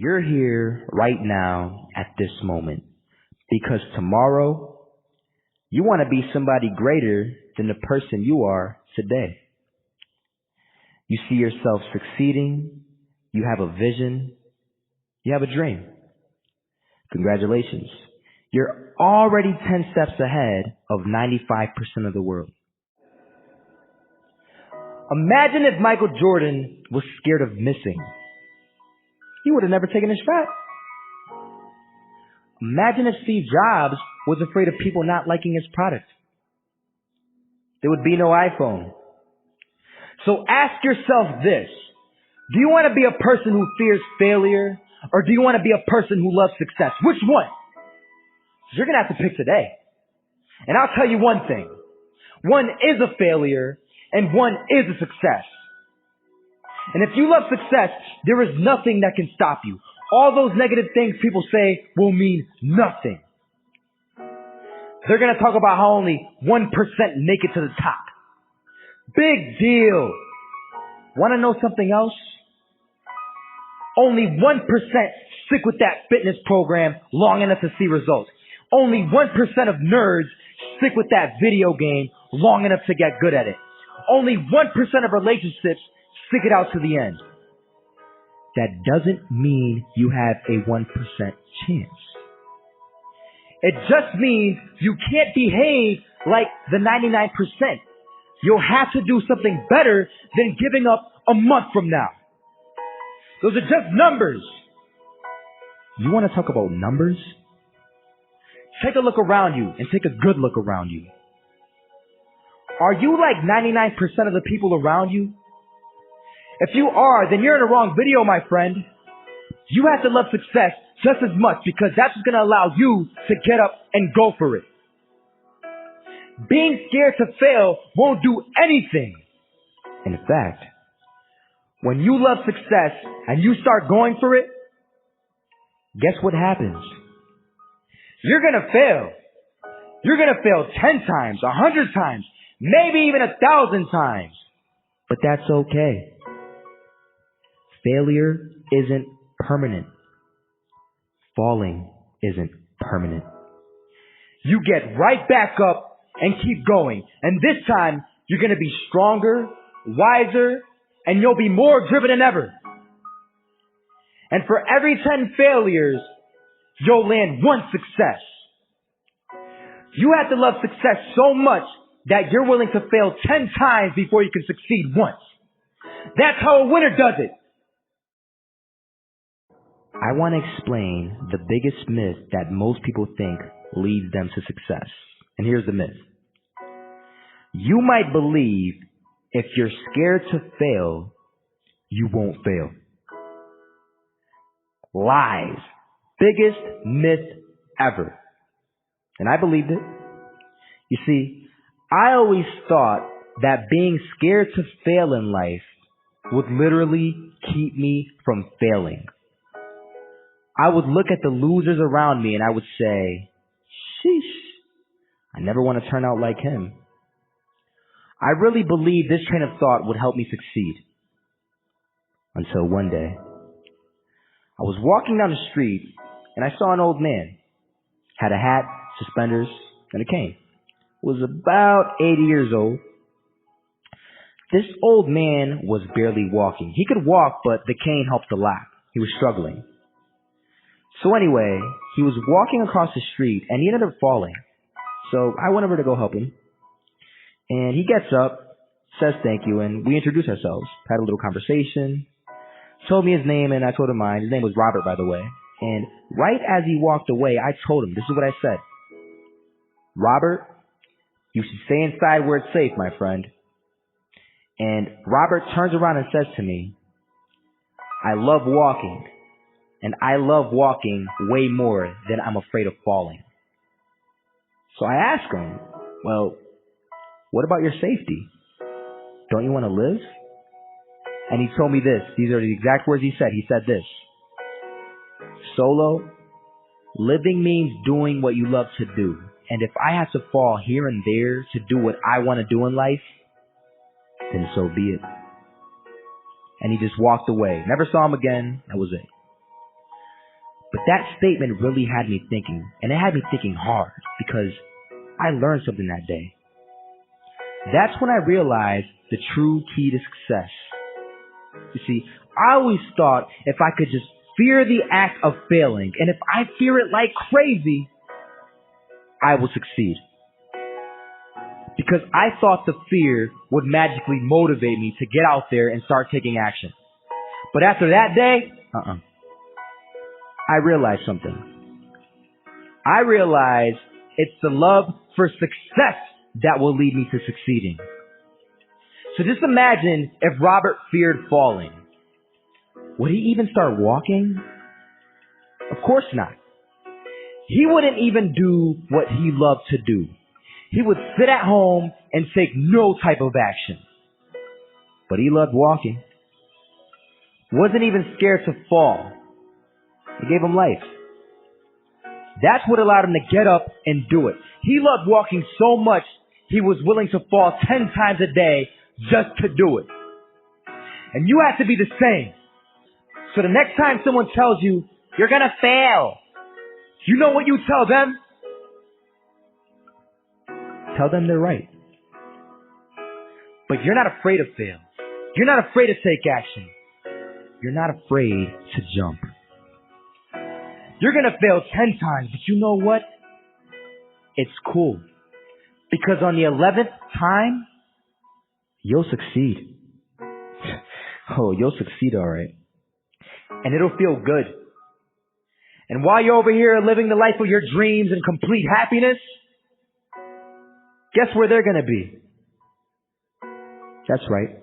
You're here right now at this moment because tomorrow you want to be somebody greater than the person you are today. You see yourself succeeding. You have a vision. You have a dream. Congratulations. You're already 10 steps ahead of 95% of the world. Imagine if Michael Jordan was scared of missing. He would have never taken his shot. Imagine if Steve Jobs was afraid of people not liking his product. There would be no iPhone. So ask yourself this. Do you want to be a person who fears failure, or do you want to be a person who loves success? Which one? You're going to have to pick today. And I'll tell you one thing. One is a failure, and one is a success. And if you love success, there is nothing that can stop you. All those negative things people say will mean nothing. They're going to talk about how only 1% make it to the top. Big deal. Want to know something else? Only 1% stick with that fitness program long enough to see results. Only 1% of nerds stick with that video game long enough to get good at it. Only 1% of relationships stick it out to the end. That doesn't mean you have a 1% chance. It just means you can't behave like the 99%. You'll have to do something better than giving up a month from now. Those are just numbers. You want to talk about numbers? Take a look around you and take a good look around you. Are you like 99% of the people around you? If you are, then you're in the wrong video, my friend. You have to love success just as much because that's what's going to allow you to get up and go for it. Being scared to fail won't do anything. In fact, when you love success and you start going for it, guess what happens? You're going to fail. You're going to fail 10 times, 100 times, maybe even 1,000 times. But that's okay. Failure isn't permanent. Falling isn't permanent. You get right back up and keep going. And this time, you're going to be stronger, wiser, and you'll be more driven than ever. And for every 10 failures, you'll land one success. You have to love success so much that you're willing to fail 10 times before you can succeed once. That's how a winner does it. I want to explain the biggest myth that most people think leads them to success. And here's the myth. You might believe if you're scared to fail, you won't fail. Lies. Biggest myth ever. And I believed it. You see, I always thought that being scared to fail in life would literally keep me from failing. I would look at the losers around me and I would say, sheesh, I never want to turn out like him. I really believed this train of thought would help me succeed. Until one day, I was walking down the street and I saw an old man. Had a hat, suspenders, and a cane. Was about 80 years old. This old man was barely walking. He could walk, but the cane helped a lot. He was struggling. So anyway, he was walking across the street and he ended up falling. So I went over to go help him. And he gets up, says thank you, and we introduced ourselves. Had a little conversation. Told me his name and I told him mine. His name was Robert, by the way. And right as he walked away, I told him, this is what I said. Robert, you should stay inside where it's safe, my friend. And Robert turns around and says to me, I love walking. And I love walking way more than I'm afraid of falling. So I asked him, well, what about your safety? Don't you want to live? And he told me this. These are the exact words he said. He said this. Solo, living means doing what you love to do. And if I have to fall here and there to do what I want to do in life, then so be it. And he just walked away. Never saw him again. That was it. But that statement really had me thinking, and it had me thinking hard because I learned something that day. That's when I realized the true key to success. You see, I always thought if I could just fear the act of failing, and if I fear it like crazy, I will succeed. Because I thought the fear would magically motivate me to get out there and start taking action. But after that day, I realized something. I realized it's the love for success that will lead me to succeeding. So just imagine if Robert feared falling. Would he even start walking? Of course not. He wouldn't even do what he loved to do. He would sit at home and take no type of action. But he loved walking. Wasn't even scared to fall. It gave him life. That's what allowed him to get up and do it. He loved walking so much, he was willing to fall 10 times a day just to do it. And you have to be the same. So the next time someone tells you, you're going to fail, you know what you tell them? Tell them they're right. But you're not afraid to fail. You're not afraid to take action. You're not afraid to jump. You're going to fail 10 times, but you know what? It's cool. Because on the 11th time, you'll succeed. Oh, you'll succeed, all right. And it'll feel good. And while you're over here living the life of your dreams and complete happiness, guess where they're going to be? That's right.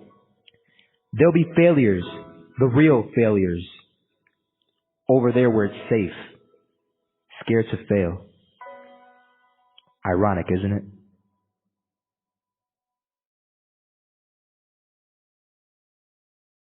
There'll be failures, the real failures, over there where it's safe, scared to fail. Ironic, isn't it?